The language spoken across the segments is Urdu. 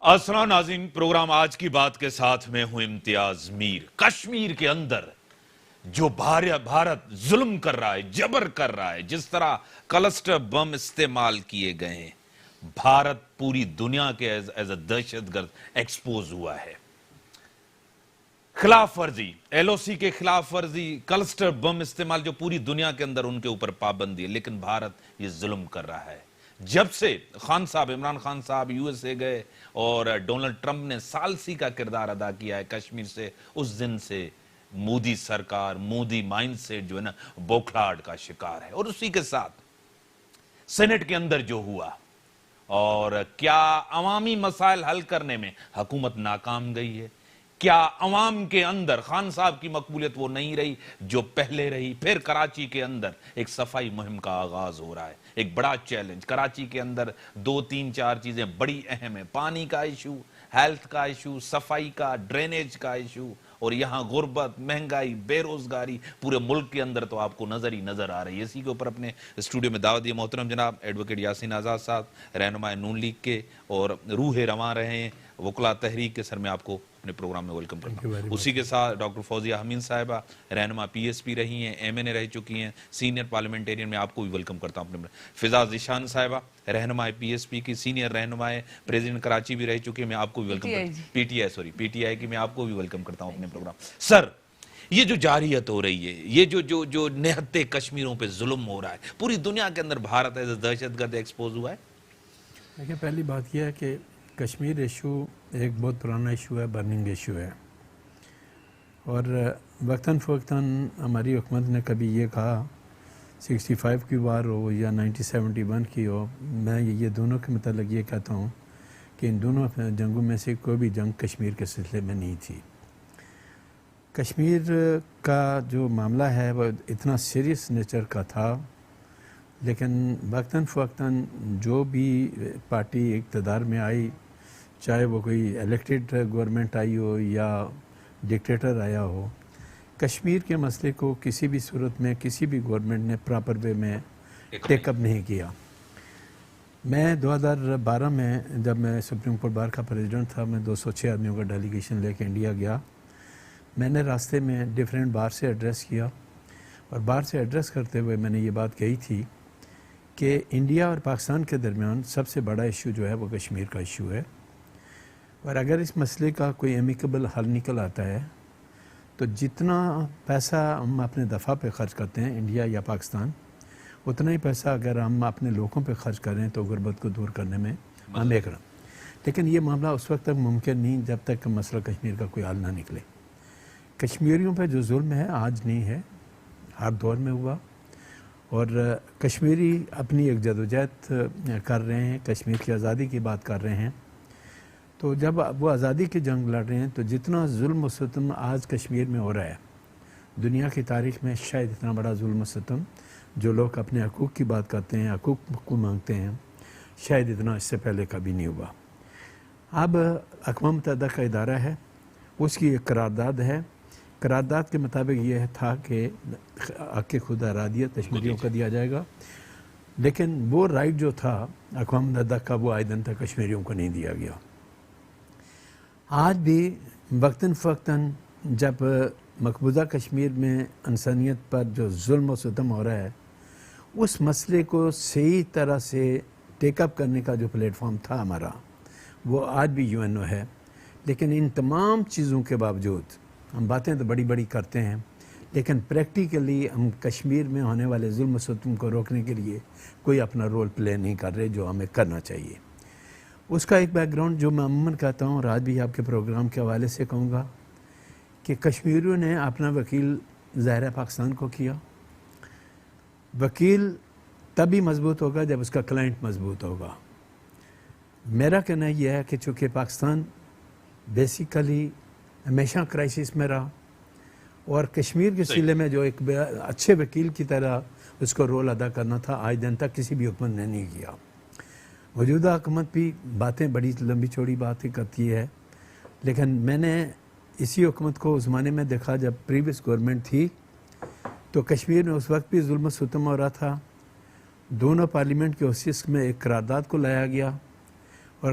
السلام ناظرین، پروگرام آج کی بات کے ساتھ میں ہوں امتیاز میر۔ کشمیر کے اندر جو بھارت ظلم کر رہا ہے، جبر کر رہا ہے، جس طرح کلسٹر بم استعمال کیے گئے ہیں، بھارت پوری دنیا کے ایز اے دہشت گرد ایکسپوز ہوا ہے۔ خلاف ورزی، ایل او سی کے خلاف ورزی، کلسٹر بم استعمال جو پوری دنیا کے اندر ان کے اوپر پابندی ہے، لیکن بھارت یہ ظلم کر رہا ہے۔ جب سے عمران خان صاحب یو ایس اے گئے اور ڈونلڈ ٹرمپ نے ثالثی کا کردار ادا کیا ہے کشمیر سے، اس دن سے مودی سرکار، مودی مائنڈ سیٹ جو ہے نا، بوکھلاہٹ کا شکار ہے۔ اور اسی کے ساتھ سینٹ کے اندر جو ہوا اور کیا عوامی مسائل حل کرنے میں حکومت ناکام گئی ہے، کیا عوام کے اندر خان صاحب کی مقبولیت وہ نہیں رہی جو پہلے رہی۔ پھر کراچی کے اندر ایک صفائی مہم کا آغاز ہو رہا ہے، ایک بڑا چیلنج۔ کراچی کے اندر 2-3-4 چیزیں بڑی اہم ہیں: پانی کا ایشو، ہیلتھ کا ایشو، صفائی کا، ڈرینیج کا ایشو، اور یہاں غربت، مہنگائی، بے روزگاری پورے ملک کے اندر تو آپ کو نظر آ رہی ہے۔ اسی کے اوپر اپنے اسٹوڈیو میں دعوت دی محترم جناب ایڈوکیٹ یاسین آزاد صاحب، رہنما نون لیگ کے اور روح رواں رہے ہیں وکلاء تحریک کے، سر میں آپ کو اپنے پروگرام میں ویلکم کرتا ہوں۔ اسی کے ساتھ ڈاکٹر فوزیہ حمید صاحبہ، رہنما پی ایس پی رہی ہیں، ایم این اے رہ چکی ہیں، سینئر پارلیمنٹیرین، میں آپ کو بھی ویلکم کرتا ہوں۔ فضا ذیشان صاحبہ، رہنما پی ایس پی کی سینئر رہنما ہے، پریزیڈنٹ کراچی بھی رہ چکی ہے، میں آپ کو بھی ویلکم کرتا ہوں۔ پی ٹی آئی کی میں آپ کو بھی ویلکم کرتا ہوں اپنے پروگرام۔ سر، یہ جو جارحیت ہو رہی ہے، یہ جو نہتے کشمیروں پہ ظلم ہو رہا ہے، پوری دنیا کے اندر بھارت ایز دہشت گرد ایکسپوز ہوا ہے۔ دیکھیں، پہلی بات یہ ہے کہ کشمیر ایشو ایک بہت پرانا ایشو ہے، برننگ ایشو ہے، اور وقتاً فوقتاً ہماری حکومت نے کبھی یہ کہا 65 کی وار ہو یا 1971 کی ہو، میں یہ دونوں کے متعلق یہ کہتا ہوں کہ ان دونوں جنگوں میں سے کوئی بھی جنگ کشمیر کے سلسلے میں نہیں تھی۔ کشمیر کا جو معاملہ ہے وہ اتنا سیریس نیچر کا تھا، لیکن وقتاً فوقتاً جو بھی پارٹی اقتدار میں آئی، چاہے وہ کوئی الیکٹڈ گورنمنٹ آئی ہو یا ڈکٹیٹر آیا ہو، کشمیر کے مسئلے کو کسی بھی صورت میں کسی بھی گورنمنٹ نے پراپر وے میں ٹیک اپ نہیں کیا۔ میں 2012 میں جب میں سپریم کورٹ بار کا پریزیڈنٹ تھا، میں 206 آدمیوں کا ڈیلیگیشن لے کے انڈیا گیا۔ میں نے راستے میں ڈیفرنٹ بار سے ایڈریس کیا، اور بار سے ایڈریس کرتے ہوئے میں نے یہ بات کہی تھی کہ انڈیا اور پاکستان کے درمیان سب سے بڑا ایشو جو ہے وہ کشمیر کا ایشو ہے، اور اگر اس مسئلے کا کوئی ایمیکیبل حل نکل آتا ہے تو جتنا پیسہ ہم اپنے دفاع پہ خرچ کرتے ہیں انڈیا یا پاکستان، اتنا ہی پیسہ اگر ہم اپنے لوگوں پہ خرچ کریں تو غربت کو دور کرنے میں ہم ایک رہا۔ لیکن یہ معاملہ اس وقت تک ممکن نہیں جب تک کہ مسئلہ کشمیر کا کوئی حل نہ نکلے۔ کشمیریوں پہ جو ظلم ہے آج نہیں ہے، ہر دور میں ہوا، اور کشمیری اپنی ایک جدوجہد کر رہے ہیں، کشمیر کی آزادی کی بات کر رہے ہیں۔ تو جب وہ آزادی کی جنگ لڑ رہے ہیں تو جتنا ظلم و ستم آج کشمیر میں ہو رہا ہے، دنیا کی تاریخ میں شاید اتنا بڑا ظلم و ستم جو لوگ اپنے حقوق کی بات کرتے ہیں، حقوق کو مانگتے ہیں، شاید اتنا اس سے پہلے کبھی نہیں ہوا۔ اب اقوام متحدہ کا ادارہ ہے، اس کی ایک قرارداد ہے۔ قرارداد کے مطابق یہ تھا کہ حق خود ارادیت کشمیریوں کو دیا جائے گا، لیکن وہ رائٹ جو تھا اقوام متحدہ کا، وہ آئندن تک کشمیریوں کو نہیں دیا گیا۔ آج بھی وقتاً فوقتاً جب مقبوضہ کشمیر میں انسانیت پر جو ظلم و ستم ہو رہا ہے، اس مسئلے کو صحیح طرح سے ٹیک اپ کرنے کا جو پلیٹ فارم تھا ہمارا، وہ آج بھی یو این او ہے۔ لیکن ان تمام چیزوں کے باوجود ہم باتیں تو بڑی بڑی کرتے ہیں، لیکن پریکٹیکلی ہم کشمیر میں ہونے والے ظلم و ستم کو روکنے کے لیے کوئی اپنا رول پلے نہیں کر رہے، جو ہمیں کرنا چاہیے۔ اس کا ایک بیک گراؤنڈ جو میں عموماً کہتا ہوں اور آج بھی آپ کے پروگرام کے حوالے سے کہوں گا کہ کشمیریوں نے اپنا وکیل ظاہر پاکستان کو کیا۔ وکیل تبھی مضبوط ہوگا جب اس کا کلائنٹ مضبوط ہوگا۔ میرا کہنا یہ ہے کہ چونکہ پاکستان بیسیکلی ہمیشہ کرائسس میں رہا، اور کشمیر کے سلسلے میں جو ایک اچھے وکیل کی طرح اس کو رول ادا کرنا تھا، آج دن تک کسی بھی حکومت نے نہیں کیا۔ موجودہ حکومت بھی باتیں بڑی لمبی چوڑی باتیں کرتی ہے، لیکن میں نے اسی حکومت کو اس زمانے میں دیکھا جب پریویس گورنمنٹ تھی، تو کشمیر میں اس وقت بھی ظلم و ستم ہو رہا تھا۔ دونوں پارلیمنٹ کے اوسس میں ایک قرارداد کو لایا گیا، اور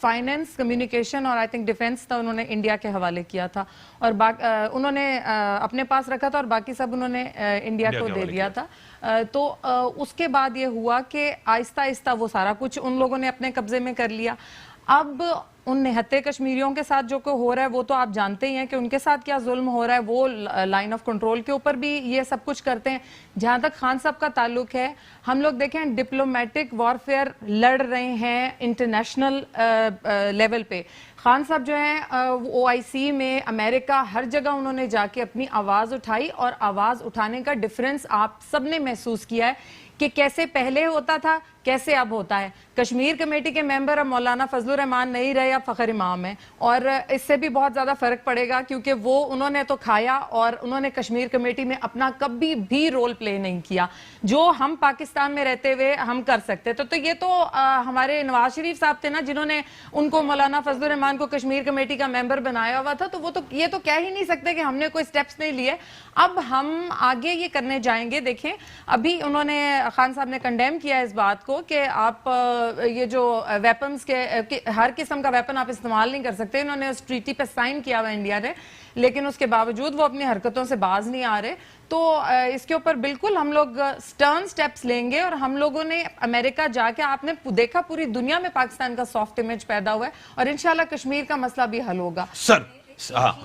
فائنینس, کمیونیکیشن اور آئی تھنک ڈیفینس تھا انہوں نے انڈیا کے حوالے کیا تھا, اور انہوں نے اپنے پاس رکھا تھا اور باقی سب انہوں نے انڈیا کو دے دیا تھا. تو اس کے بعد یہ ہوا کہ آہستہ آہستہ وہ سارا کچھ ان لوگوں نے اپنے قبضے میں کر لیا. اب ان نہتے کشمیریوں کے ساتھ جو ہو رہا ہے وہ تو آپ جانتے ہی ہیں کہ ان کے ساتھ کیا ظلم ہو رہا ہے. وہ لائن آف کنٹرول کے اوپر بھی یہ سب کچھ کرتے ہیں. جہاں تک خان صاحب کا تعلق ہے, ہم لوگ دیکھیں ڈپلومیٹک وارفیئر لڑ رہے ہیں انٹرنیشنل لیول پہ. خان صاحب جو ہیں OIC میں, امریکہ, ہر جگہ انہوں نے جا کے اپنی آواز اٹھائی, اور آواز اٹھانے کا ڈفرنس آپ سب نے محسوس کیا ہے کہ کیسے پہلے ہوتا تھا, کیسے اب ہوتا ہے. کشمیر کمیٹی کے ممبر اب مولانا فضل الرحمان نہیں رہے, اب فخر امام ہیں, اور اس سے بھی بہت زیادہ فرق پڑے گا کیونکہ انہوں نے تو کھایا اور انہوں نے کشمیر کمیٹی میں اپنا کبھی بھی رول پلے نہیں کیا جو ہم پاکستان میں رہتے ہوئے ہم کر سکتے تھے. تو یہ تو ہمارے نواز شریف صاحب تھے نا جنہوں نے ان کو, مولانا فضل الرحمان کو کشمیر کمیٹی کا ممبر بنایا ہوا تھا. تو وہ تو یہ تو کہہ ہی نہیں سکتے کہ ہم نے کوئی سٹیپس نہیں لیے. اب ہم آگے یہ کرنے جائیں گے. دیکھیں ابھی انہوں نے, خان صاحب نے کنڈیم کیا اس بات کو کہ آپ یہ جو ویپنز کے ہر قسم کا ویپن آپ استعمال نہیں کر سکتے. انہوں نے اس ٹریٹی پہ سائن کیا ہوا انڈیا نے, لیکن اس کے باوجود وہ اپنی حرکتوں سے باز نہیں آ رہے. تو اس کے اوپر بالکل ہم لوگ سٹرن سٹیپس لیں گے. اور ہم لوگوں نے امریکہ جا کے, آپ نے دیکھا پوری دنیا میں پاکستان کا سافٹ امیج پیدا ہوا ہے, اور انشاءاللہ کشمیر کا مسئلہ بھی حل ہوگا. سر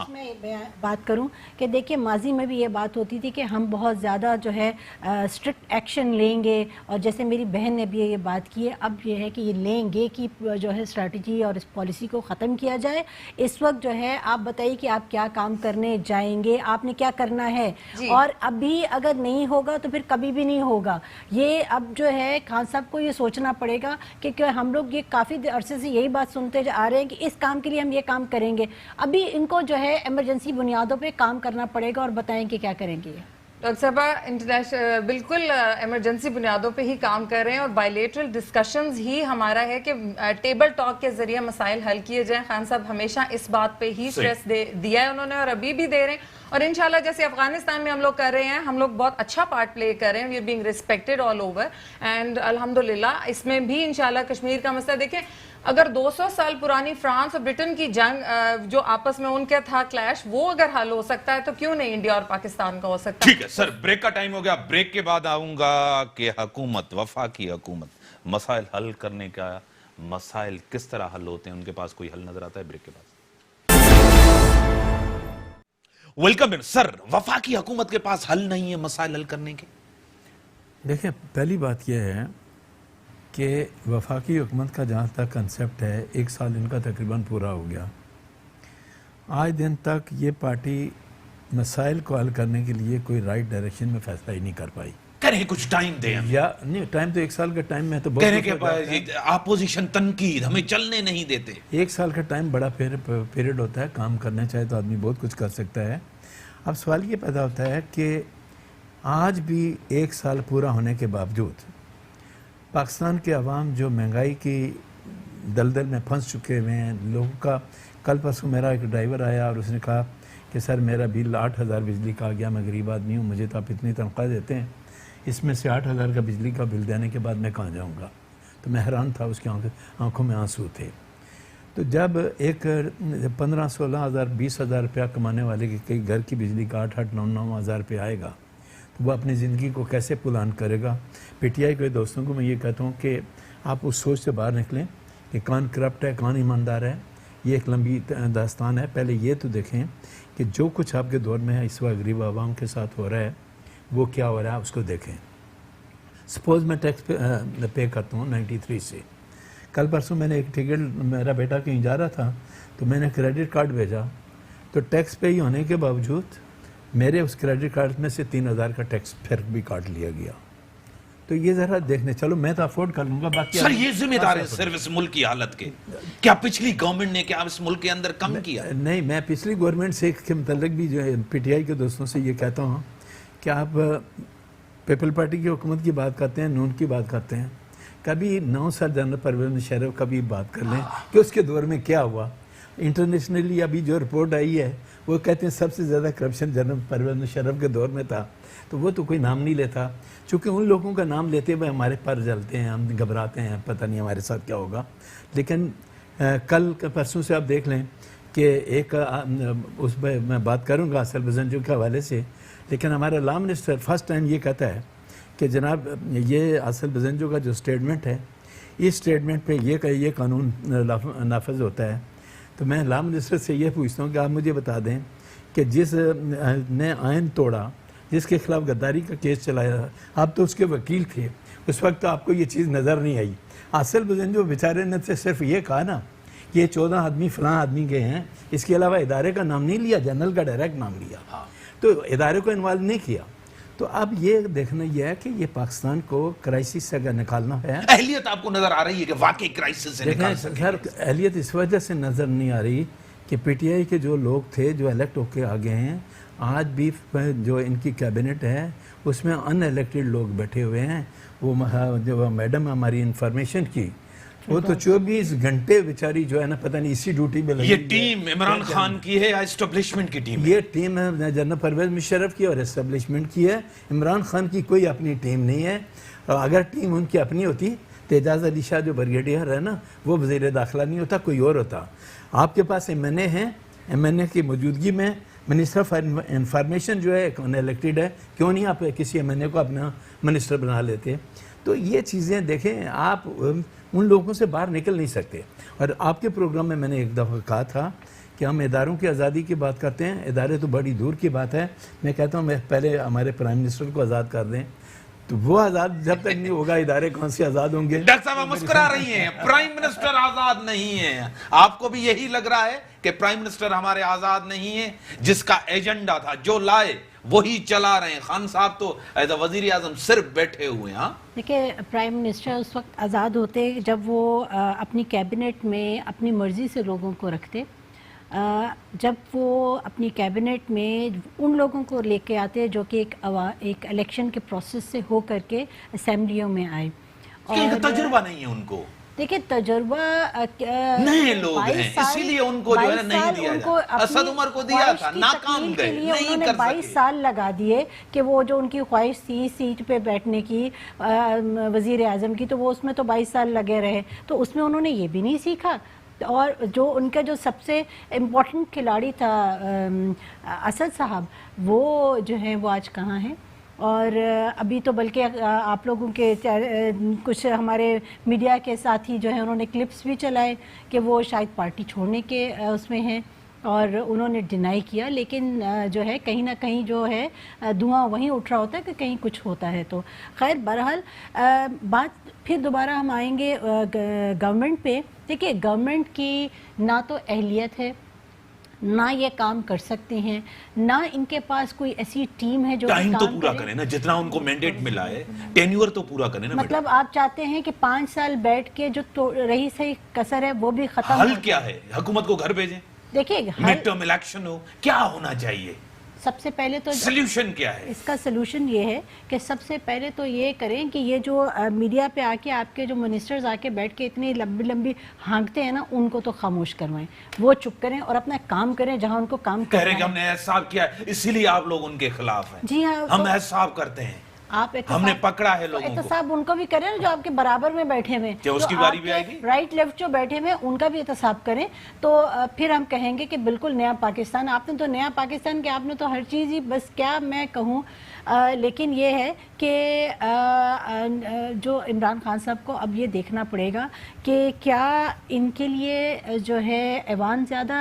میں بات کروں کہ دیکھیں ماضی میں بھی یہ بات ہوتی تھی کہ ہم بہت زیادہ جو ہے اسٹرکٹ ایکشن لیں گے, اور جیسے میری بہن نے بھی یہ بات کی ہے, اب یہ ہے کہ یہ لیں گے کہ جو ہے اسٹریٹجی اور اس پالیسی کو ختم کیا جائے. اس وقت جو ہے آپ بتائیے کہ آپ کیا کام کرنے جائیں گے, آپ نے کیا کرنا ہے, اور ابھی اگر نہیں ہوگا تو پھر کبھی بھی نہیں ہوگا. یہ اب جو ہے خان صاحب کو یہ سوچنا پڑے گا کہ ہم لوگ یہ کافی عرصے سے یہی بات سنتے آ رہے ہیں کہ اس کام کے لیے ہم یہ کام کریں گے. ابھی ان کو جو ہے ایمرجنسی بنیادوں پہ کام کرنا پڑے گا, اور بتائیں کہ کیا کریں گے. ڈاکٹر صاحبہ انٹرنیشنل بالکل ایمرجنسی بنیادوں پہ ہی کام کر رہے ہیں, اور بائیلیٹرل ڈسکشنز ہی ہمارا ہے کہ ٹیبل ٹاک کے ذریعے مسائل حل کیے جائیں. خان صاحب ہمیشہ اس بات پہ ہی اسٹریس دیا ہے انہوں نے, اور ابھی بھی دے رہے ہیں. اور انشاءاللہ جیسے افغانستان میں ہم لوگ کر رہے ہیں, ہم لوگ بہت اچھا پارٹ پلے کر رہے ہیں. We are being respected all over, and الحمدللہ اس میں بھی انشاءاللہ کشمیر کا مسئلہ. دیکھیں اگر 200 سال پرانی فرانس اور برٹن کی جنگ جو آپس میں ان کے تھا کلیش, وہ اگر حل ہو سکتا ہے تو کیوں نہیں انڈیا اور پاکستان کا ہو سکتا ہے. ٹھیک ہے سر, بریک کا ٹائم ہو گیا. بریک کے بعد آؤں گا کہ حکومت, وفاقی حکومت مسائل حل کرنے کا, مسائل کس طرح حل ہوتے ہیں, ان کے پاس کوئی حل نظر آتا ہے. بریک کے بعد ویلکم ان. سر, وفاقی حکومت کے پاس حل نہیں ہے مسائل حل کرنے کے؟ دیکھیں پہلی بات یہ ہے کہ وفاقی حکومت کا جہاں تک کنسیپٹ ہے, 1 سال ان کا تقریباً پورا ہو گیا. آج دن تک یہ پارٹی مسائل کو حل کرنے کے لیے کوئی رائٹ ڈائریکشن میں فیصلہ ہی نہیں کر پائی. کہہ رہے ہیں کچھ ٹائم دیں ہمیں. یا نہیں, ٹائم تو 1 سال کا ٹائم میں تو کہہ رہے ہیں کہ اپوزیشن تنقید ہمیں چلنے نہیں دیتے. 1 سال کا ٹائم بڑا پیریڈ ہوتا ہے, کام کرنا چاہے تو آدمی بہت کچھ کر سکتا ہے. اب سوال یہ پیدا ہوتا ہے کہ آج بھی 1 سال پورا ہونے کے باوجود پاکستان کے عوام جو مہنگائی کی دلدل میں پھنس چکے ہوئے ہیں, لوگوں کا, کل پرسوں میرا ایک ڈرائیور آیا اور اس نے کہا کہ سر میرا بل 8,000 بجلی کا آ گیا, میں غریب آدمی ہوں, مجھے تو آپ اتنی تنخواہ دیتے ہیں, اس میں سے 8,000 کا بجلی کا بل دینے کے بعد میں کہاں جاؤں گا. تو میں حیران تھا, اس کی آنکھوں میں آنسو تھے. تو جب ایک 15-16 ہزار 20,000 روپیہ کمانے والے کے کئی گھر کی بجلی کا 8-9 ہزار روپیہ آئے گا تو وہ اپنی زندگی کو کیسے پلان کرے گا. پی ٹی آئی کے دوستوں کو میں یہ کہتا ہوں کہ آپ اس سوچ سے باہر نکلیں کہ کون کرپٹ ہے, کون ایماندار ہے. یہ ایک لمبی داستان ہے. پہلے یہ تو دیکھیں کہ جو کچھ آپ کے دور میں ہے اس وقت غریب عوام کے ساتھ ہو رہا ہے وہ کیا ہو رہا ہے, اس کو دیکھیں. سپوز میں ٹیکس پے کرتا ہوں 93 سے. کل پرسوں میں نے ایک ٹکٹ, میرا بیٹا کہیں جا رہا تھا تو میں نے کریڈٹ کارڈ بھیجا, تو ٹیکس پے ہی ہونے کے باوجود میرے اس کریڈٹ کارڈ میں سے 3,000 کا ٹیکس پھر بھی کاٹ لیا گیا. تو یہ ذرا دیکھنے, چلو میں تو افورڈ کر لوں گا, باقی سر یہ ذمہ دار ہے صرف اس ملک کی حالت کے. کیا پچھلی گورنمنٹ نے کیا اس ملک کے اندر کم کیا؟ نہیں, میں پچھلی گورنمنٹ سے کے متعلق بھی جو ہے پی ٹی آئی کے دوستوں سے یہ کہتا ہوں کہ آپ پیپل پارٹی کی حکومت کی بات کرتے ہیں, نون کی بات کرتے ہیں, کبھی 9 سال جنرل پرویز مشرف کا بھی بات کر لیں کہ اس کے دور میں کیا ہوا. انٹرنیشنلی ابھی جو رپورٹ آئی ہے وہ کہتے ہیں سب سے زیادہ کرپشن جنرل پرویز مشرف کے دور میں تھا. تو وہ تو کوئی نام نہیں لیتا, چونکہ ان لوگوں کا نام لیتے ہوئے ہمارے پر جلتے ہیں, ہم گھبراتے ہیں, پتہ نہیں ہمارے ساتھ کیا ہوگا. لیکن کل پرسوں سے آپ دیکھ لیں کہ ایک اس پہ میں بات کروں گا اصل بزنجو کے حوالے سے، لیکن ہمارا لا منسٹر فرسٹ ٹائم یہ کہتا ہے کہ جناب یہ اصل بزنجو کا جو اسٹیٹمنٹ ہے، اس اسٹیٹمنٹ پہ یہ قانون نافذ ہوتا ہے. تو میں لا منسٹر سے یہ پوچھتا ہوں کہ آپ مجھے بتا دیں کہ جس نے آئین توڑا، جس کے خلاف غداری کا کیس چلایا، آپ تو اس کے وکیل تھے، اس وقت تو آپ کو یہ چیز نظر نہیں آئی. اصل بزنجو بیچارے نے صرف یہ کہا نا کہ یہ 14 آدمی فلاں آدمی کے ہیں، اس کے علاوہ ادارے کا نام نہیں لیا، جنرل کا ڈائریکٹ نام لیا، تو ادارے کو انوالو نہیں کیا. تو اب یہ دیکھنا یہ ہے کہ یہ پاکستان کو کرائسس سے اگر نکالنا ہے. اہلیت آپ کو نظر آ رہی ہے کہ واقعی کرائسس سے نکال سکیں؟ سر اہلیت اس وجہ سے نظر نہیں آ رہی کہ پی ٹی آئی کے جو لوگ تھے جو الیکٹ ہو کے آگے ہیں، آج بھی جو ان کی کیبنٹ ہے اس میں ان الیکٹڈ لوگ بیٹھے ہوئے ہیں. وہ جو میڈم ہماری انفارمیشن کی، وہ تو 24 گھنٹے بیچاری جو ہے نا پتہ نہیں اسی ڈیوٹی میں لگی. یہ ٹیم عمران خان کی ہے یا اسٹیبلشمنٹ کی ٹیم ہے؟ یہ ٹیم ہے جنرل پرویز مشرف کی اور اسٹیبلشمنٹ کی ہے. عمران خان کی کوئی اپنی ٹیم نہیں ہے. اور اگر ٹیم ان کی اپنی ہوتی تو اعجاز علی شاہ جو بریگیڈیئر ہے نا وہ وزیر داخلہ نہیں ہوتا، کوئی اور ہوتا. آپ کے پاس ایم این اے ہیں، ایم این اے کی موجودگی میں منسٹر آف انفارمیشن جو ہے ان الیکٹڈ ہے، کیوں نہیں آپ کسی ایم این اے کو اپنا منسٹر بنا لیتے؟ تو یہ چیزیں دیکھیں، آپ ان لوگوں سے باہر نکل نہیں سکتے. اور آپ کے پروگرام میں نے ایک دفعہ کہا تھا کہ ہم اداروں کی آزادی کی بات کرتے ہیں، ادارے تو بڑی دور کی بات ہے. میں کہتا ہوں میں پہلے ہمارے پرائم منسٹر کو آزاد کر دیں، تو وہ آزاد جب تک نہیں ہوگا ادارے کون سے آزاد ہوں گے؟ ڈاکٹر صاحب مسکرا رہی ہیں، پرائم منسٹر آزاد نہیں ہے. آپ کو بھی یہی لگ رہا ہے کہ پرائم منسٹر ہمارے آزاد نہیں ہے؟ جس کا ایجنڈا تھا، جو لائے وہی چلا رہے ہیں. خان صاحب تو ایز اے وزیر اعظم صرف بیٹھے ہوئے ہیں. دیکھیں پرائم منسٹر اس وقت آزاد ہوتے جب وہ اپنی کیبنٹ میں اپنی مرضی سے لوگوں کو رکھتے، جب وہ اپنی کیبنٹ میں ان لوگوں کو لے کے آتے جو کہ ایک الیکشن کے پروسیس سے ہو کر کے اسمبلیوں میں آئے. اور تجربہ نہیں ہے ان کو. دیکھیں تجربہ نئے لوگ ہیں، اسی لیے ان کو جو ہے نہیں دیا جاتا. اسد عمر کو دیا تھا، ناکام گئے، نہیں کر سکے. 22 سال لگا دیے کہ وہ جو ان کی خواہش تھی سیٹ پہ بیٹھنے کی وزیر اعظم کی، تو وہ اس میں تو 22 سال لگے رہے. تو اس میں انہوں نے یہ بھی نہیں سیکھا. اور جو ان کا جو سب سے امپورٹنٹ کھلاڑی تھا اسد صاحب، وہ جو ہیں وہ آج کہاں ہیں؟ اور ابھی تو بلکہ آپ لوگوں کے کچھ ہمارے میڈیا کے ساتھی جو ہیں انہوں نے کلپس بھی چلائے کہ وہ شاید پارٹی چھوڑنے کے اس میں ہیں، اور انہوں نے ڈینائی کیا. لیکن جو ہے کہیں نہ کہیں جو ہے دھواں وہیں اٹھ رہا ہوتا ہے کہ کہیں کچھ ہوتا ہے. تو خیر بہرحال بات پھر دوبارہ ہم آئیں گے گورنمنٹ پہ. دیکھیے گورنمنٹ کی نہ تو اہلیت ہے، نہ یہ کام کر سکتے ہیں، نہ ان کے پاس کوئی ایسی ٹیم ہے جو ٹائم تو پورا کریں نا، جتنا ان کو مینڈیٹ ملا ہے ٹینیور تو پورا کریں نا. مطلب آپ چاہتے ہیں کہ 5 سال بیٹھ کے جو رہی صحیح کسر ہے وہ بھی ختم. حل کیا ہے؟ حکومت کو گھر بھیجیں، دیکھیے مڈ ٹرم الیکشن ہو، کیا ہونا چاہیے؟ سب سے پہلے تو سلیوشن کیا ہے اس کا؟ سلوشن یہ ہے کہ سب سے پہلے تو یہ کریں کہ یہ جو میڈیا پہ آ کے آپ کے جو منسٹرز آ کے بیٹھ کے اتنی لمبی ہانکتے ہیں نا، ان کو تو خاموش کروائیں، وہ چپ کریں اور اپنا کام کریں جہاں ان کو کام کہہ کرنا رہے کہ ہم نے احتساب کیا ہے اسی لیے آپ لوگ ان کے خلاف ہیں. جی ہاں، ہم احتساب کرتے ہیں، آپ ہم نے پکڑا ہے لوگوں کو. احتساب ان کو بھی کریں جو آپ کے برابر میں بیٹھے ہوئے، کیا اس کی باری بھی آئے گی؟ رائٹ لیفٹ جو بیٹھے ہوئے ان کا بھی احتساب کریں. تو پھر ہم کہیں گے کہ بالکل نیا پاکستان. آپ نے تو نیا پاکستان کے آپ نے تو ہر چیز ہی بس کیا میں کہوں. لیکن یہ ہے کہ جو عمران خان صاحب کو اب یہ دیکھنا پڑے گا کہ کیا ان کے لیے جو ہے ایوان زیادہ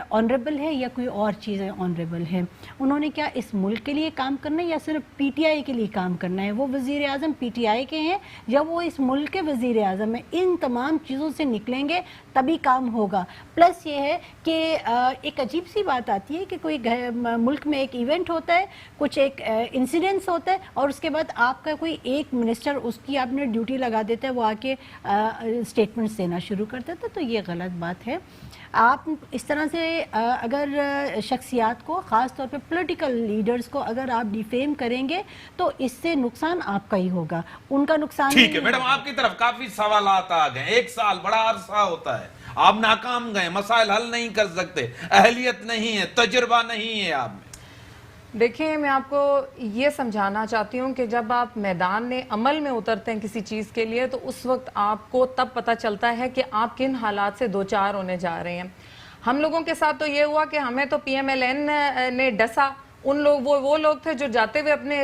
آنریبل ہے یا کوئی اور چیزیں آنریبل ہے. انہوں نے کیا اس ملک کے لیے کام کرنا ہے یا صرف پی ٹی آئی کے لیے کام کرنا ہے؟ وہ وزیر اعظم پی ٹی آئی کے ہیں یا وہ اس ملک کے وزیر اعظم ہیں؟ ان تمام چیزوں سے نکلیں گے تبھی کام ہوگا. پلس یہ ہے کہ ایک عجیب سی بات آتی ہے کہ کوئی ملک میں ایک ایونٹ ہوتا ہے، کچھ ایک انسیڈنس ہوتا ہے، اور اس کے بعد آپ کا کوئی ایک منسٹر اس کی آپ نے ڈیوٹی لگا دیتا ہے، وہ آ کے اسٹیٹمنٹس دینا شروع کر دیتا ہے. تو یہ غلط بات ہے. آپ اس طرح سے اگر شخصیات کو، خاص طور پہ پولیٹیکل لیڈرز کو اگر آپ ڈیفیم کریں گے تو اس سے نقصان آپ کا ہی ہوگا، ان کا نقصان. ٹھیک ہے میڈم، آپ کی طرف کافی سوالات آ گئے. 1 سال بڑا عرصہ ہوتا ہے، آپ ناکام گئے، مسائل حل نہیں کر سکتے، اہلیت نہیں ہے، تجربہ نہیں ہے آپ میں. دیکھیں میں آپ کو یہ سمجھانا چاہتی ہوں کہ جب آپ میدان میں عمل میں اترتے ہیں کسی چیز کے لیے تو اس وقت آپ کو تب پتہ چلتا ہے کہ آپ کن حالات سے دوچار ہونے جا رہے ہیں. ہم لوگوں کے ساتھ تو یہ ہوا کہ ہمیں تو پی ایم ایل این نے ڈسا. ان لوگ وہ لوگ تھے جو جاتے ہوئے اپنے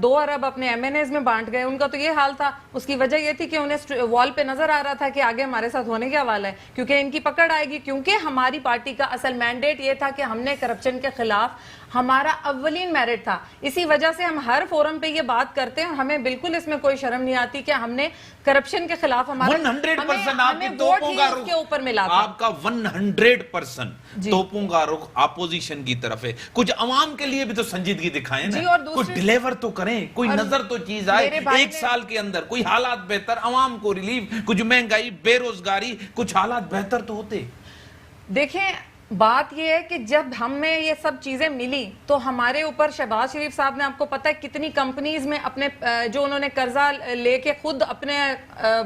2 ارب اپنے ایم این ایز میں بانٹ گئے. ان کا تو یہ حال تھا. اس کی وجہ یہ تھی کہ انہیں وال پہ نظر آ رہا تھا کہ آگے ہمارے ساتھ ہونے کیا والا ہے, کیونکہ ان کی پکڑ آئے گی. کیونکہ ہماری پارٹی کا اصل مینڈیٹ یہ تھا کہ ہم نے کرپشن کے خلاف ہمارا اولین میرٹ تھا. اسی وجہ سے ہم ہر فورم پہ یہ بات کرتے ہیں اور ہمیں بالکل اس میں کوئی شرم نہیں آتی کہ ہم نے کرپشن کے خلاف ہمارا 100% آپ کی توپوں کا رخ کے اوپر ملا تھا. آپ کا 100% توپوں کا رخ اپوزیشن کی طرف ہے. کچھ عوام کے لیے بھی تو سنجیدگی دکھائیں نا, کچھ ڈیلیور تو کریں, کوئی نظر تو چیز آئے. 1 سال کے اندر کوئی حالات بہتر, عوام کو ریلیف, کچھ مہنگائی, بے روزگاری, کچھ حالات بہتر تو ہوتے. دیکھیں بات یہ ہے کہ جب ہمیں یہ سب چیزیں ملی تو ہمارے اوپر شہباز شریف صاحب نے, آپ کو پتہ ہے کتنی کمپنیز میں اپنے جو انہوں نے قرضہ لے کے خود اپنے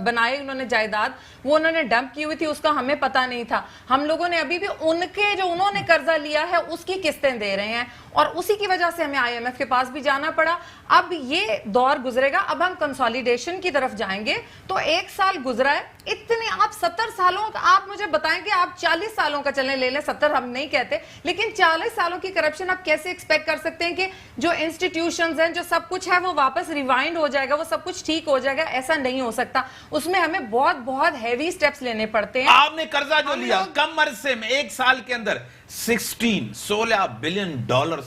بنائے انہوں نے جائیداد, وہ انہوں نے ڈمپ کی ہوئی تھی, اس کا ہمیں پتہ نہیں تھا. ہم لوگوں نے ابھی بھی ان کے جو انہوں نے قرضہ لیا ہے اس کی قسطیں دے رہے ہیں اور اسی کی وجہ سے ہمیں آئی ایم ایف کے پاس بھی جانا پڑا. اب یہ دور گزرے گا, اب ہم کنسالیڈیشن کی طرف جائیں گے. تو 1 سال گزرا ہے, اتنے آپ 70 سالوں کا, آپ مجھے بتائیں کہ آپ 40 سالوں کا چلیں لے لیں, 70 ہم نہیں کہتے, لیکن 40 سالوں کی کرپشن آپ کیسے ایکسپیکٹ کر سکتے ہیں کہ جو انسٹیٹیوشنز ہیں, جو سب کچھ ہے وہ واپس ریوائنڈ ہو جائے گا, وہ سب کچھ ٹھیک ہو جائے گا؟ ایسا نہیں ہو سکتا. اس میں ہمیں بہت ہیوی سٹیپس لینے پڑتے ہیں. آپ نے قرضہ جو لیا کم عرصے میں 1 سال کے اندر $16 بلین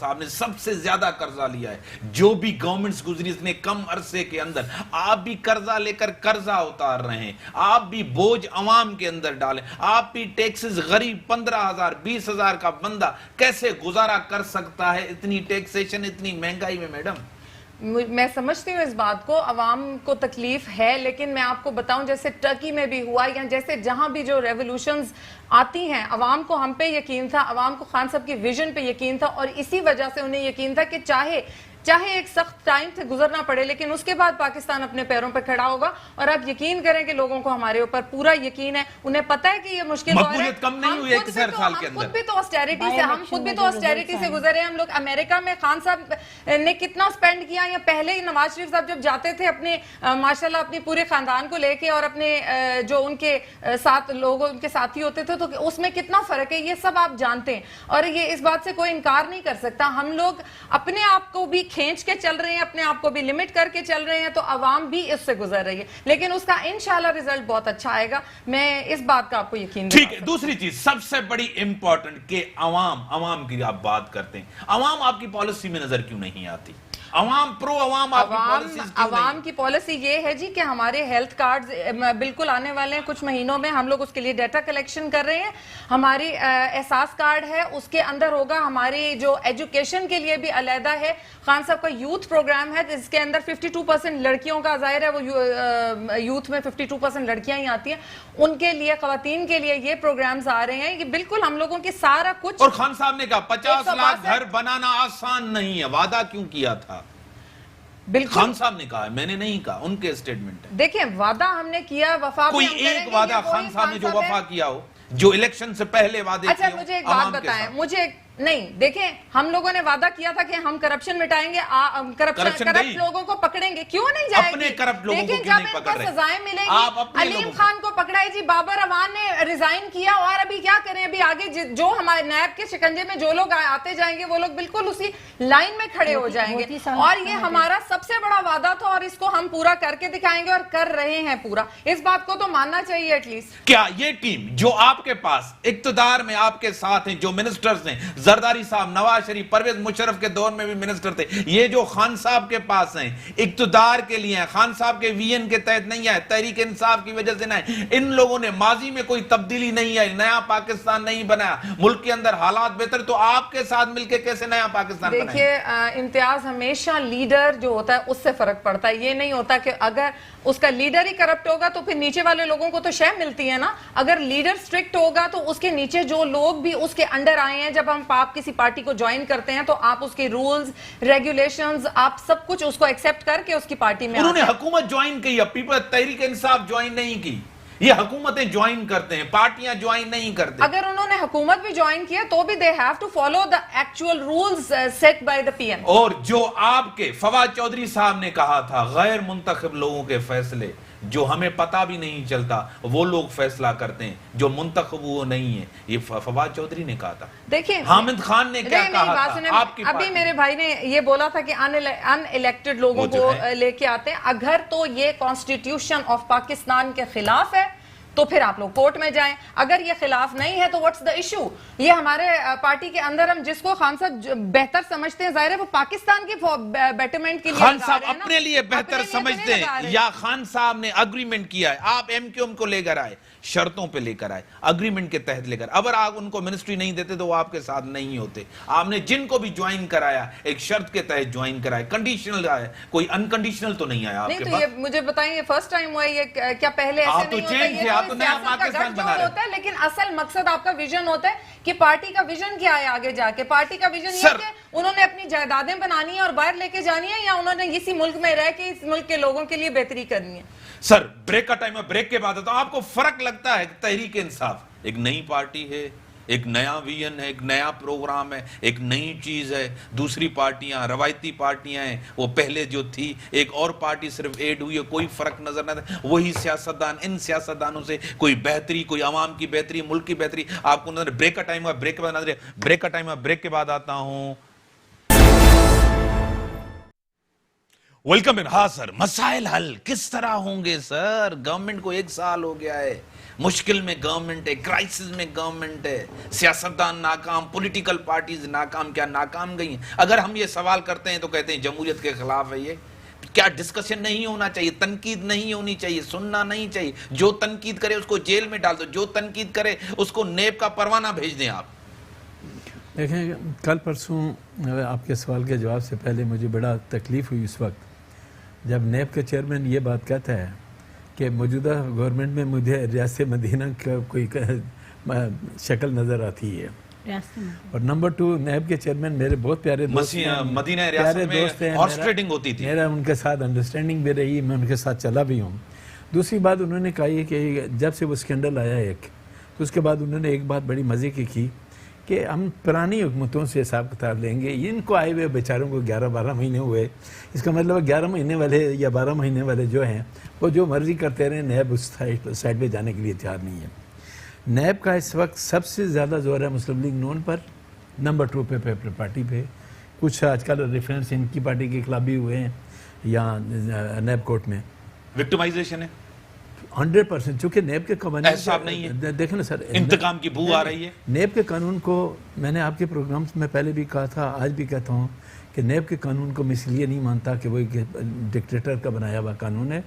آپ نے سب سے زیادہ قرضہ لیا ہے. جو بھی گورنمنٹس گزری اس نے کم عرصے کے اندر, آپ بھی قرضہ لے کر قرضہ اتار رہے ہیں, آپ بھی بوجھ عوام کے اندر ڈالیں, آپ بھی ٹیکسز. غریب 15,000 20,000 کا بندہ کیسے گزارا کر سکتا ہے اتنی ٹیکسیشن, اتنی مہنگائی میں؟ میڈم میں سمجھتی ہوں اس بات کو, عوام کو تکلیف ہے, لیکن میں آپ کو بتاؤں جیسے ٹرکی میں بھی ہوا یا جیسے جہاں بھی جو ریولوشنز آتی ہیں, عوام کو ہم پہ یقین تھا, عوام کو خان صاحب کی ویژن پہ یقین تھا, اور اسی وجہ سے انہیں یقین تھا کہ چاہے ایک سخت ٹائم سے گزرنا پڑے لیکن اس کے بعد پاکستان اپنے پیروں پہ کھڑا ہوگا. اور آپ یقین کریں کہ لوگوں کو ہمارے اوپر پورا یقین ہے, انہیں پتہ ہے کہ یہ مشکل دور ہے. مقبولیت کم نہیں ہوئی 1 سال کے اندر. ہم خود بھی تو آسٹیریٹی سے گزرے ہیں. ہم لوگ امریکہ میں خان صاحب نے کتنا سپینڈ کیا, یا پہلے ہی نواز شریف صاحب جب جاتے تھے اپنے ماشاءاللہ اپنی پورے خاندان کو لے کے, اور اپنے جو ان کے ساتھ لوگ ان کے ساتھی ہوتے تھے, تو اس میں کتنا فرق ہے یہ سب آپ جانتے ہیں, اور یہ اس بات سے کوئی انکار نہیں کر سکتا. ہم لوگ اپنے آپ کو بھی کھینچ کے چل رہے ہیں, اپنے آپ کو بھی لمٹ کر کے چل رہے ہیں, تو عوام بھی اس سے گزر رہی ہے, لیکن اس کا انشاءاللہ رزلٹ بہت اچھا آئے گا. میں اس بات کا آپ کو یقین دلاتا ہوں. ٹھیک ہے. دوسری چیز سب سے بڑی امپورٹنٹ کہ عوام کی آپ بات کرتے ہیں, عوام آپ کی پالیسی میں نظر کیوں نہیں آتی؟ عوام عوام کی پالیسی یہ ہے جی کہ ہمارے ہیلتھ کارڈز بالکل آنے والے ہیں کچھ مہینوں میں, ہم لوگ اس کے لیے ڈیٹا کلیکشن کر رہے ہیں. ہماری احساس کارڈ ہے, اس کے اندر ہوگا. ہماری جو ایجوکیشن کے لیے بھی علیحدہ ہے. خان صاحب کا یوتھ پروگرام ہے جس کے اندر 52% لڑکیوں کا, ظاہر ہے وہ یوتھ میں 52% لڑکیاں ہی آتی ہیں, ان کے لیے, خواتین کے لیے یہ پروگرامز آ رہے ہیں. یہ بالکل ہم لوگوں کی سارا کچھ. اور خان صاحب نے کہا 50 لاکھ گھر بنانا آسان نہیں ہے, وعدہ کیوں کیا تھا؟ بالکل خان صاحب نے کہا, میں نے نہیں کہا, ان کے اسٹیٹمنٹ ہے. دیکھیں وعدہ ہم نے کیا, وفا کوئی ایک وعدہ خان صاحب نے جو وفا کیا ہو, جو الیکشن سے پہلے وعدے کیے ہو. اچھا مجھے ایک بات بتائیں, مجھے نہیں, دیکھیں ہم لوگوں نے وعدہ کیا تھا کہ ہم کرپشن مٹائیں گے, کرپٹ لوگوں کو پکڑیں گے. کیوں نہیں جائے گی؟ اپنے کرپٹ لوگوں کو کیوں نہیں پکڑ رہے؟ سزائیں ملیں گی. علیم خان کو پکڑا ہے جی, بابر اعوان نے ریزائن کیا, اور ابھی کیا کریں, ابھی آگے جو ہمارے نیب کے شکنجے میں جو لوگ آتے جائیں گے وہ لوگ بالکل اسی لائن میں کھڑے ہو جائیں گے. اور یہ ہمارا سب سے بڑا وعدہ تھا, اور اس کو ہم پورا کر کے دکھائیں گے, اور کر رہے ہیں پورا. اس بات کو تو ماننا چاہیے ایٹ لیسٹ. کیا یہ ٹیم جو آپ کے پاس اقتدار میں آپ کے ساتھ ہیں, جو منسٹرز ہیں, زرداری صاحب, نواز شریف, پرویز مشرف کے دور میں بھی منسٹر تھے, یہ جو خان صاحب کے پاس ہیں اقتدار کے لیے ہیں, خان صاحب کے وی این کے تحت نہیں آئے, تحریک انصاف کی وجہ سے نہیں, ان لوگوں نے ماضی میں کوئی تبدیلی نہیں آئی, نیا پاکستان نہیں بنایا, ملک کے اندر حالات بہتر, تو آپ کے ساتھ مل کے کیسے نیا پاکستان بنائیں؟ دیکھیے امتیاز, ہمیشہ لیڈر جو ہوتا ہے اس سے فرق پڑتا ہے. یہ نہیں ہوتا کہ اگر اس کا لیڈر ہی کرپٹ ہوگا تو پھر نیچے والے لوگوں کو تو شے ملتی ہے نا. اگر لیڈر سٹرکٹ ہوگا تو اس کے نیچے جو لوگ بھی اس کے انڈر آئے ہیں, جب ہم آپ کسی پارٹی کو جوائن کرتے ہیں تو آپ اس کے رولز, ریگولیشنز, آپ سب کچھ اس کو ایکسپٹ کر کے اس کی پارٹی میں. انہوں نے حکومت جوائن کی, پیپل تحریک انصاف جوائن نہیں کی. یہ حکومتیں جوائن کرتے ہیں, پارٹیاں جوائن نہیں کرتے. اگر انہوں نے حکومت بھی جوائن کیا تو بھی they have to follow the actual rules set by the PM. اور جو آپ کے فواد چودھری صاحب نے کہا تھا, غیر منتخب لوگوں کے فیصلے جو ہمیں پتہ بھی نہیں چلتا وہ لوگ فیصلہ کرتے ہیں, جو منتخب وہ نہیں ہے, یہ فواد چودھری نے کہا تھا. دیکھیں حامد خان نے کیا کہا تھا, آپ کی ابھی میرے بھائی نے یہ بولا تھا کہ ان الیکٹڈ لوگوں کو لے کے آتے ہیں. اگر تو یہ کانسٹیٹیوشن آف پاکستان کے خلاف ہے تو پھر آپ لوگ کورٹ میں جائیں, اگر یہ خلاف نہیں ہے تو what's the issue. یہ ہمارے پارٹی کے اندر ہم جس کو خان صاحب بہتر سمجھتے ہیں, ظاہر ہے وہ پاکستان کی بیٹرمنٹ کے لیے خان صاحب اپنے لیے بہتر سمجھتے ہیں یا خان صاحب نے اگریمنٹ کیا ہے, آپ ایم کیو ایم کو لے کر آئے, شرطوں پہ لے کر آئے, اگریمنٹ کے تحت لے کر, اگر آپ ان کو منسٹری نہیں دیتے تو وہ آپ کے ساتھ نہیں ہوتے. آپ نے جن کو بھی جوائن کرایا ایک شرط کے تحت جوائن کرایا, کنڈیشنل آیا, کوئی انکنڈیشنل تو نہیں آیا آپ کے پاس. یہ مجھے بتائیں یہ فرسٹ ٹائم ہوا ہے, یہ کیا پہلے ایسے نہیں ہوتا, یہ تو سیاست کا گٹھ جوڑ ہوتا ہے, لیکن اصل مقصد آپ کا ویژن ہوتا ہے کہ پارٹی کا ویژن کیا ہے آگے جا کے. پارٹی کا ویژن یہ کہ انہوں نے اپنی جائیدادیں بنانی ہیں اور باہر لے کے جانی ہے, یا انہوں نے اسی ملک میں رہ کے اس ملک کے لوگوں کے لیے بہتری کرنی ہے. سر بریک کا ٹائم ہے, بریک کے بعد تو آپ کو فرق لگتا ہے تحریک انصاف ایک نئی پارٹی ہے, ایک نیا ویژن ہے, ایک نیا پروگرام ہے, ایک نئی چیز ہے, دوسری پارٹیاں روایتی پارٹیاں ہیں, وہ پہلے جو تھی ایک اور پارٹی صرف ایڈ ہوئی ہے, کوئی فرق نظر نہ آتا, وہی سیاستدان, ان سیاستدانوں سے کوئی بہتری, کوئی عوام کی بہتری, ملک کی بہتری آپ کو نظر. بریک کا ٹائم ہے, بریک کے بعد نظر, بریک کا ٹائم ہے, بریک کے بعد آتا ہوں. Welcome in. ہاں سر, مسائل حل کس طرح ہوں گے سر؟ گورنمنٹ کو 1 سال ہو گیا ہے, مشکل میں گورنمنٹ ہے, کرائسس میں گورنمنٹ ہے, سیاستدان ناکام, پولیٹیکل پارٹیز ناکام. کیا ناکام گئی ہیں؟ اگر ہم یہ سوال کرتے ہیں تو کہتے ہیں جمہوریت کے خلاف ہے. یہ کیا ڈسکشن نہیں ہونا چاہیے, تنقید نہیں ہونی چاہیے, سننا نہیں چاہیے. جو تنقید کرے اس کو جیل میں ڈال دو, جو تنقید کرے اس کو نیب کا پروانہ بھیج دیں. آپ دیکھیں, کل پرسوں آپ کے سوال کے جواب سے پہلے مجھے بڑا تکلیف ہوئی اس وقت جب نیب کا چیئرمین یہ بات کہتا ہے کہ موجودہ گورنمنٹ میں مجھے ریاست مدینہ کا کوئی شکل نظر آتی ہے. اور نمبر 2, نیب کے چیئرمین میرے بہت پیارے دوست ہیں, مدینہ ریاست میں ہارس ٹریڈنگ ہوتی تھی, میرا ان کے ساتھ انڈرسٹینڈنگ بھی رہی, میں ان کے ساتھ چلا بھی ہوں. دوسری بات انہوں نے کہا کہ جب سے وہ سکینڈل آیا ایک, تو اس کے بعد انہوں نے ایک بات بڑی مزے کی کہ ہم پرانی حکومتوں سے حساب کتاب لیں گے. ان کو آئے ہوئے بیچاروں کو 11-12 مہینے ہوئے, اس کا مطلب 11 مہینے والے یا 12 مہینے والے جو ہیں وہ جو مرضی کرتے رہے, نیب اس سائڈ پہ جانے کے لیے تیار نہیں ہے. نیب کا اس وقت سب سے زیادہ زور ہے مسلم لیگ نون پر, نمبر 2 پہ پیپل پارٹی پہ. کچھ آج کل ریفرنس ان کی پارٹی کے خلاف بھی ہوئے ہیں یا نیب کورٹ میں. وکٹمائزیشن ہے 100%, چونکہ نیب کے قوانین احساب نہیں ہے. دیکھیں نا سر, انتقام کی بو آ رہی ہے. نیب کے قانون کو میں نے آپ کے پروگرامز میں پہلے بھی کہا تھا, آج بھی کہتا ہوں کہ نیب کے قانون کو میں اس لیے نہیں مانتا کہ وہ ایک ڈکٹیٹر کا بنایا ہوا قانون ہے,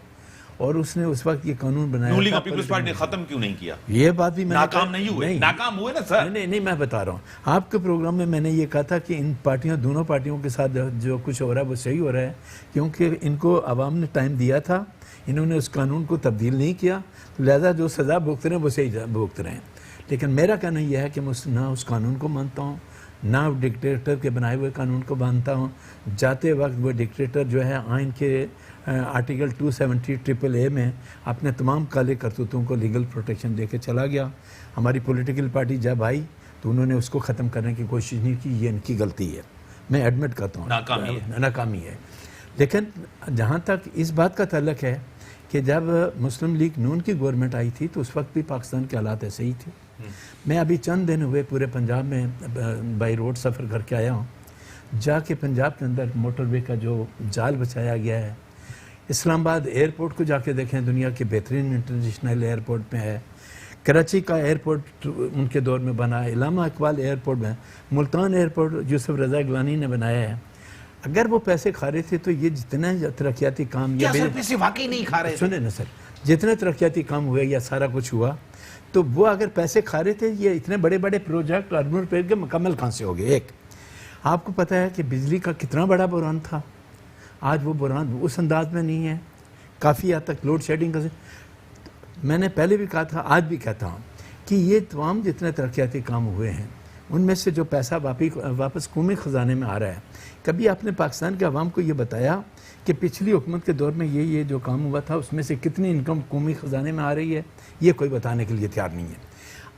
اور اس نے اس وقت یہ قانون بنایا. نون لیگ اور پیپلز پارٹی نے ختم کیوں نہیں کیا؟ یہ بات بھی میں ناکام نہیں ہوئے, ناکام ہوئے نا سر. نہیں, میں بتا رہا ہوں آپ کے پروگرام میں میں نے یہ کہا تھا کہ ان پارٹیوں, دونوں پارٹیوں کے ساتھ جو کچھ ہو رہا ہے وہ صحیح ہو رہا ہے, کیونکہ ان کو عوام نے ٹائم دیا تھا, انہوں نے اس قانون کو تبدیل نہیں کیا, لہذا جو سزا بھگت رہے ہیں وہ صحیح بھگت رہے ہیں. لیکن میرا کہنا یہ ہے کہ میں نہ اس قانون کو مانتا ہوں, نہ ڈکٹیٹر کے بنائے ہوئے قانون کو مانتا ہوں. جاتے وقت وہ ڈکٹیٹر جو ہے آئین کے آرٹیکل 270 میں اپنے تمام کالے کرتوتوں کو لیگل پروٹیکشن دے کے چلا گیا. ہماری پولیٹیکل پارٹی جب آئی تو انہوں نے اس کو ختم کرنے کی کوشش نہیں کی. یہ ان کی غلطی ہے, میں ایڈمٹ کرتا ہوں, ناکامی ہے. لیکن جہاں تک اس بات کا تعلق ہے کہ جب مسلم لیگ نون کی گورنمنٹ آئی تھی تو اس وقت بھی پاکستان کے حالات ایسے ہی تھے. میں ابھی چند دن ہوئے پورے پنجاب میں بائی روڈ سفر کر کے آیا ہوں. جا کے پنجاب کے اندر موٹر وے کا جو جال بچایا گیا ہے, اسلام آباد ایئرپورٹ کو جا کے دیکھیں, دنیا کے بہترین انٹرنیشنل ایئرپورٹ میں ہے. کراچی کا ایئرپورٹ ان کے دور میں بنا ہے, علامہ اقبال ایئرپورٹ میں, ملتان ایئرپورٹ یوسف رضا گیلانی نے بنایا ہے. اگر وہ پیسے کھا رہے تھے تو یہ جتنے ترقیاتی کام, کیا سر پیسے واقعی نہیں کھا رہے؟ سنیں نا سر, جتنے ترقیاتی کام ہوئے یا سارا کچھ ہوا, تو وہ اگر پیسے کھا رہے تھے, یہ اتنے بڑے بڑے پروجیکٹ اربن پیر کے مکمل کہاں سے ہو گئے؟ ایک آپ کو پتہ ہے کہ بجلی کا کتنا بڑا بحران تھا, آج وہ بحران اس انداز میں نہیں ہے. کافی حد تک لوڈ شیڈنگ کا, میں نے پہلے بھی کہا تھا, آج بھی کہتا ہوں کہ یہ تمام جتنے ترقیاتی کام ہوئے ہیں ان میں سے جو پیسہ واپس قومی خزانے میں آ رہا ہے, کبھی آپ نے پاکستان کے عوام کو یہ بتایا کہ پچھلی حکومت کے دور میں یہ جو کام ہوا تھا اس میں سے کتنی انکم قومی خزانے میں آ رہی ہے یہ کوئی بتانے کے لیے تیار نہیں ہے.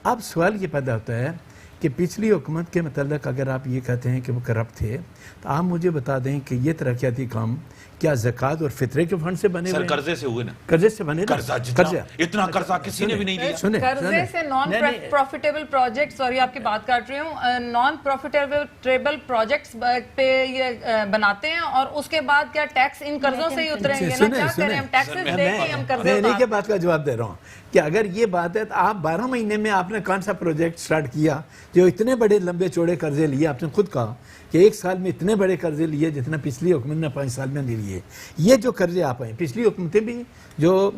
اب سوال یہ پیدا ہوتا ہے کہ پچھلی حکومت کے متعلق اگر آپ یہ کہتے ہیں کہ وہ کرپٹ تھے تو آپ مجھے بتا دیں کہ یہ ترقیاتی کام کیا زکوٰۃ اور فطرے کے فنڈ سے بنے ہوئے ہیں؟ قرضے سے ہوئے نا. قرضے سے بنے نا. قرضہ اتنا قرضہ کسی نے بھی نہیں دیا. قرضے سے نان پروفیٹیبل پروجیکٹ، سوری آپ کی بات کاٹ رہی ہوں، نان پروفیٹیبل پروجیکٹس پہ یہ بناتے ہیں اور اس کے بعد کیا ٹیکس ان قرضوں سے ہی اتریں گے نا؟ کیا کریں ہم ٹیکسز دے کے ہم قرضے انہی کے بات کا جواب دے رہا ہوں کہ اگر یہ بات ہے تو آپ 12 مہینے میں آپ نے کون سا پروجیکٹ سٹارٹ کیا جو اتنے بڑے لمبے چوڑے قرضے لیے؟ آپ نے خود کہا کہ 1 سال میں اتنے بڑے قرضے لیے جتنا پچھلی حکومت نے 5 سال میں نہیں لیے. یہ جو قرضے آپ ہیں پچھلی حکومتیں بھی جو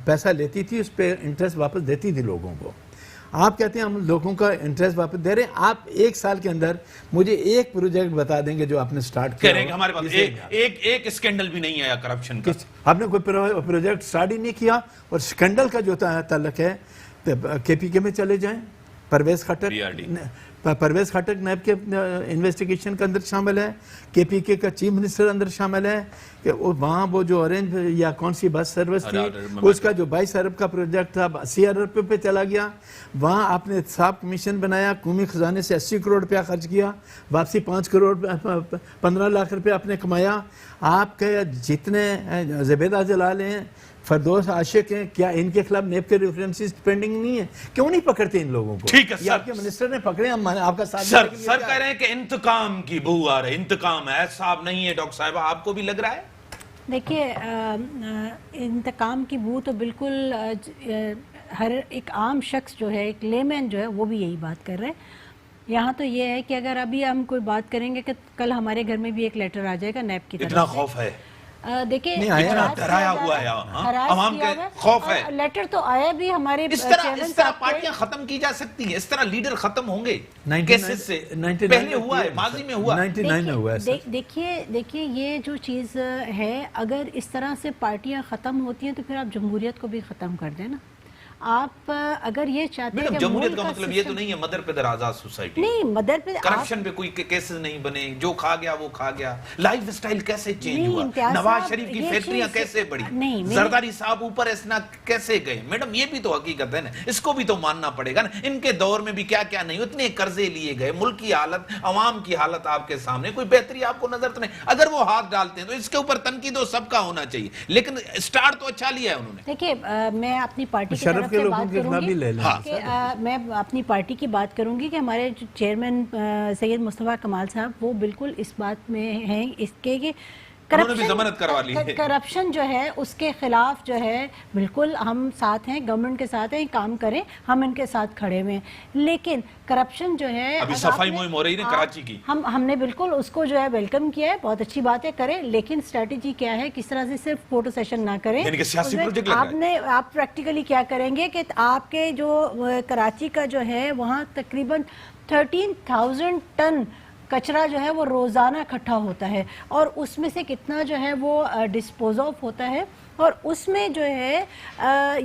پیسہ لیتی تھی اس پہ انٹرسٹ واپس دیتی تھی لوگوں کو. آپ کہتے ہیں ہم لوگوں کا انٹرسٹ واپس دے رہے ہیں. آپ 1 سال کے اندر مجھے ایک پروجیکٹ بتا دیں گے جو آپ نے سٹارٹ کیا. ہمارے پاس ایک اسکینڈل بھی نہیں آیا کرپشن کا. آپ نے کوئی پروجیکٹ سٹارٹ ہی نہیں کیا. اور اسکینڈل کا جو تعلق ہے کے پی کے میں چلے جائیں. پرویز خٹک نیب کے انویسٹیگیشن کے اندر شامل ہے. کے پی کے کا چیف منسٹر اندر شامل ہے کہ وہاں وہ جو اورنج یا کون سی بس سروس تھی اس کا جو 22 ارب کا پروجیکٹ تھا 80 ارب پہ چلا گیا. وہاں آپ نے احتساب کمیشن بنایا، قومی خزانے سے 80 کروڑ روپیہ خرچ کیا، واپسی 5 کروڑ 15 لاکھ روپے آپ نے کمایا. آپ کے جتنے زبیدہ جلال ہیں، فردوس عاشق ہیں، کیا ان کے خلاف نیب کے ریفرنسز پینڈنگ نہیں ہے؟ کیوں نہیں پکڑتے ان لوگوں کو؟ ٹھیک ہے یہ آپ کے منسٹر نے پکڑے، ہم آپ کا ساتھ سر کہہ رہے ہیں کہ انتقام کی بو آ رہے. انتقام ہے صاحب نہیں ہے ڈاکٹر صاحبہ، آپ کو بھی لگ رہا ہے؟ دیکھیے انتقام کی بو تو بالکل ہر ایک عام شخص جو ہے، ایک لیمین جو ہے وہ بھی یہی بات کر رہے ہیں. یہاں تو یہ ہے کہ اگر ابھی ہم کوئی بات کریں گے کہ کل ہمارے گھر میں بھی ایک لیٹر آ جائے گا نیب کی طرف سے. اتنا خوف ہے؟ دیکھیں ڈرایا ہوا ہے عوام کے، خوف ہے. لیٹر تو آیا بھی ہمارے اس طرح پارٹیاں ختم کی جا سکتی ہیں، اس طرح لیڈر ختم ہوں گے کیسز سے. پہلے ہوا ہے، ماضی میں ہوا. 99 میں ہوا ہے. دیکھیے یہ جو چیز ہے، اگر اس طرح سے پارٹیاں ختم ہوتی ہیں تو پھر آپ جمہوریت کو بھی ختم کر دیں نا. آپ اگر یہ چاہتے ہیں کہ جمہوریت کا مطلب یہ تو نہیں ہے مدر پدر آزاد سوسائٹی. نہیں، مدر پہ کرپشن پہ کوئی کیسز نہیں بنے، جو کھا گیا وہ کھا گیا. لائف اسٹائل کیسے چینج ہوا؟ نواز شریف کی فیکٹریاں کیسے بڑھی؟ زرداری صاحب اوپر ایسنا کیسے گئے؟ میڈم یہ بھی تو حقیقت ہے نا، اس کو بھی تو ماننا پڑے گا نا. ان کے دور میں بھی کیا کیا نہیں، اتنے قرضے لیے گئے. ملک کی حالت، عوام کی حالت آپ کے سامنے، کوئی بہتری آپ کو نظر تو نہیں. اگر وہ ہاتھ ڈالتے ہیں تو اس کے اوپر تنقید و سب کا ہونا چاہیے، لیکن سٹارٹ تو اچھا لیا ہے انہوں نے. دیکھیے میں اپنی پارٹی کی طرف سے بات کروں گی کہ میں اپنی پارٹی کی بات کروں گی کہ ہمارے جو چیئرمین سید مصطفیٰ کمال صاحب وہ بالکل اس بات میں ہیں اس کے کہ کرپشن جو ہے اس کے خلاف جو ہے بالکل ہم ساتھ ہیں، گورنمنٹ کے ساتھ ہیں، کام کریں، ہم ان کے ساتھ کھڑے ہوئے ہیں. لیکن کرپشن جو ہے ابھی صفائی مہم ہو رہی ہے کراچی کی، ہم نے بالکل اس کو جو ہے ویلکم کیا ہے، بہت اچھی بات ہے، کریں. لیکن اسٹریٹجی کیا ہے، کس طرح سے صرف فوٹو سیشن نہ کریں. آپ پریکٹیکلی کیا کریں گے کہ آپ کے جو کراچی کا جو ہے وہاں تقریباً 13,000 ٹن کچرا جو ہے وہ روزانہ اکٹھا ہوتا ہے اور اس میں سے کتنا جو ہے وہ ڈسپوز آف ہوتا ہے اور اس میں جو ہے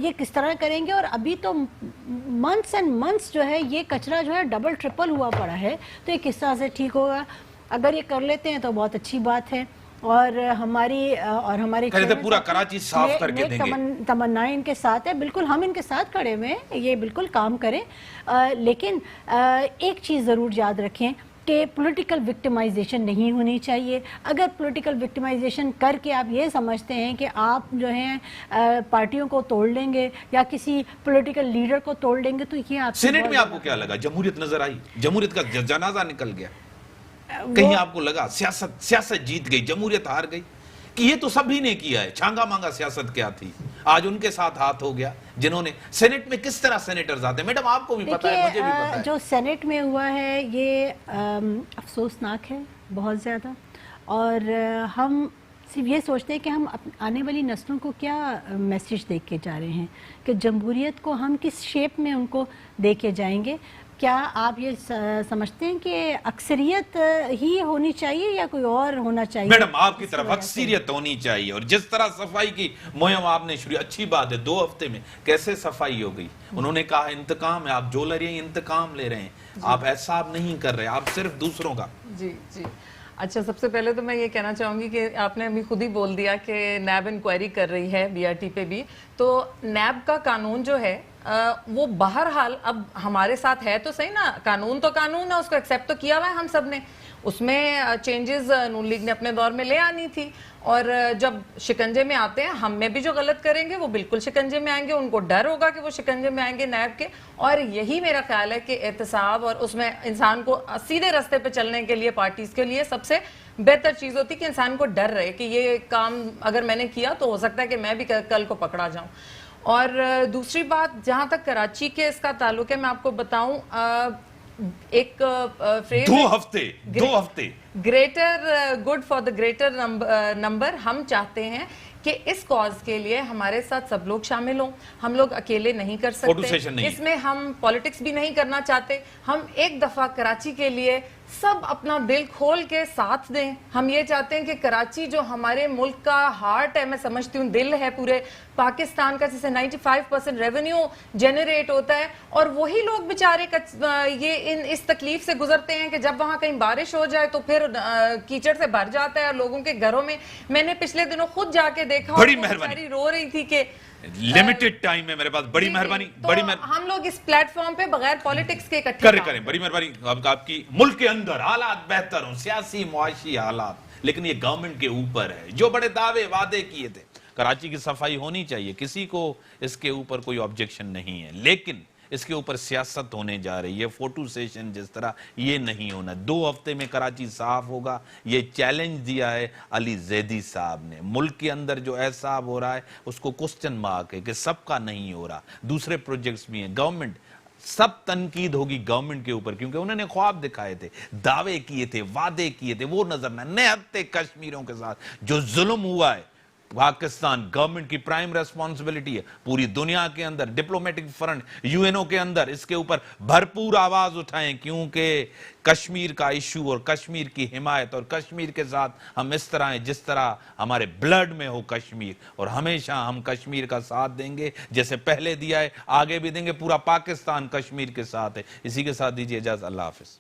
یہ کس طرح کریں گے. اور ابھی تو منتھس اینڈ منتھس جو ہے یہ کچرا جو ہے ڈبل ٹرپل ہوا پڑا ہے، تو یہ کس طرح سے ٹھیک ہوگا؟ اگر یہ کر لیتے ہیں تو بہت اچھی بات ہے. اور ہمارے پورا کراچی صاف کر کے دیں گے. تمنا ان کے ساتھ ہے، بالکل ہم ان کے ساتھ کھڑے ہوئے ہیں، یہ بالکل کام کریں. لیکن ایک چیز ضرور یاد رکھیں کہ پولیٹیکل وکٹمائزیشن نہیں ہونی چاہیے. اگر پولیٹیکل وکٹمائزیشن کر کے آپ یہ سمجھتے ہیں کہ آپ جو ہیں پارٹیوں کو توڑ لیں گے یا کسی پولیٹیکل لیڈر کو توڑ لیں گے تو یہ آپ سینیٹ میں آپ کو کیا لگا؟ جمہوریت نظر آئی؟ جمہوریت کا جنازہ نکل گیا؟ کہیں آپ کو لگا سیاست جیت گئی، جمہوریت ہار گئی؟ کہ یہ تو سبھی نے کیا ہے، چھانگا مانگا سیاست کیا تھی، آج ان کے ساتھ ہاتھ ہو گیا جنہوں نے. سینیٹ میں کس طرح سینیٹرز آتے ہیں؟ میڈم آپ کو بھی پتا ہے، مجھے بھی پتا ہے. جو سینیٹ میں ہوا ہے یہ افسوسناک ہے بہت زیادہ. اور ہم صرف یہ سوچتے ہیں کہ ہم آنے والی نسلوں کو کیا میسیج دے کے جا رہے ہیں، کہ جمہوریت کو ہم کس شیپ میں ان کو دے کے جائیں گے. کیا آپ یہ سمجھتے ہیں کہ اکثریت ہی ہونی چاہیے یا کوئی اور ہونا چاہیے؟ میڈم آپ کی طرف اکثریت ہونی چاہیے. اور جس طرح صفائی کی مہم آپ نے شروع، اچھی بات ہے، 2 ہفتے میں کیسے صفائی ہو گئی. انہوں نے کہا انتقام ہے، آپ جو لے رہے ہیں انتقام لے رہے ہیں، آپ احساب نہیں کر رہے، آپ صرف دوسروں کا. جی اچھا، سب سے پہلے تو میں یہ کہنا چاہوں گی کہ آپ نے ابھی خود ہی بول دیا کہ نیب انکوائری کر رہی ہے بی آر ٹی پہ بھی. تو نیب کا قانون جو ہے وہ بہرحال اب ہمارے ساتھ ہے تو صحیح نا, قانون تو قانون ہے, اس کو ایکسیپٹ تو کیا ہوا ہے ہم سب نے. اس میں چینجز نون لیگ نے اپنے دور میں لے آنی تھی, اور جب شکنجے میں آتے ہیں ہم میں بھی جو غلط کریں گے وہ بالکل شکنجے میں آئیں گے, ان کو ڈر ہوگا کہ وہ شکنجے میں آئیں گے نیب کے. اور یہی میرا خیال ہے کہ احتساب اور اس میں انسان کو سیدھے راستے پہ چلنے کے لیے پارٹیز کے لیے سب سے بہتر چیز ہوتی کہ انسان کو ڈر رہے کہ یہ کام اگر میں نے کیا تو ہو سکتا ہے کہ میں بھی کل کو پکڑا جاؤں. اور دوسری بات, جہاں تک کراچی کے اس کا تعلق ہے, میں آپ کو بتاؤں ایک فریز, 2 ہفتے greater good for the greater number. ہم چاہتے ہیں کہ اس کاز کے لیے ہمارے ساتھ سب لوگ شامل ہوں, ہم لوگ اکیلے نہیں کر سکتے, اس میں ہم پالیٹکس بھی نہیں کرنا چاہتے. ہم ایک دفعہ کراچی کے لیے سب اپنا دل کھول کے ساتھ دیں. ہم یہ چاہتے ہیں کہ کراچی جو ہمارے ملک کا ہارٹ ہے, میں سمجھتی ہوں دل ہے پورے پاکستان کا, جس سے 95% ریونیو جنریٹ ہوتا ہے, اور وہی لوگ بیچارے یہ اس تکلیف سے گزرتے ہیں کہ جب وہاں کہیں بارش ہو جائے تو پھر کیچڑ سے بھر جاتا ہے, اور لوگوں کے گھروں میں, میں نے پچھلے دنوں خود جا کے دیکھا, بڑی مہربانی, رو رہی تھی کہ لمیٹڈ ٹائم ہے میرے پاس, بڑی مہربانی, ہم لوگ اس پلیٹ فارم پہ بغیر پالیٹکس کے اکٹھے کریں, بڑی مہربانی. آپ کی ملک کے اندر حالات بہتر ہوں, سیاسی معاشی حالات, لیکن یہ گورنمنٹ کے اوپر ہے. جو بڑے دعوے وعدے کیے تھے, کراچی کی صفائی ہونی چاہیے, کسی کو اس کے اوپر کوئی آبجیکشن نہیں ہے, لیکن اس کے اوپر سیاست ہونے جا رہی ہے. فوٹو سیشن جس طرح یہ نہیں ہونا. 2 ہفتے میں کراچی صاف ہوگا, یہ چیلنج دیا ہے علی زیدی صاحب نے. ملک کے اندر جو احساب ہو رہا ہے اس کو کوسچن مارک ہے کہ سب کا نہیں ہو رہا. دوسرے پروجیکٹس بھی ہیں, گورنمنٹ سب تنقید ہوگی گورنمنٹ کے اوپر, کیونکہ انہوں نے خواب دکھائے تھے, دعوے کیے تھے, وعدے کیے تھے, وہ نظر نہ. 9 کشمیریوں کے ساتھ جو ظلم ہوا ہے, پاکستان گورنمنٹ کی پرائم ریسپانسبلٹی ہے. پوری دنیا کے اندر ڈپلومیٹک فرنٹ, یو این او کے اندر اس کے اوپر بھرپور آواز اٹھائیں, کیونکہ کشمیر کا ایشو اور کشمیر کی حمایت, اور کشمیر کے ساتھ ہم اس طرح ہیں جس طرح ہمارے بلڈ میں ہو کشمیر, اور ہمیشہ ہم کشمیر کا ساتھ دیں گے جیسے پہلے دیا ہے, آگے بھی دیں گے. پورا پاکستان کشمیر کے ساتھ ہے. اسی کے ساتھ دیجیے اجازت, اللہ حافظ.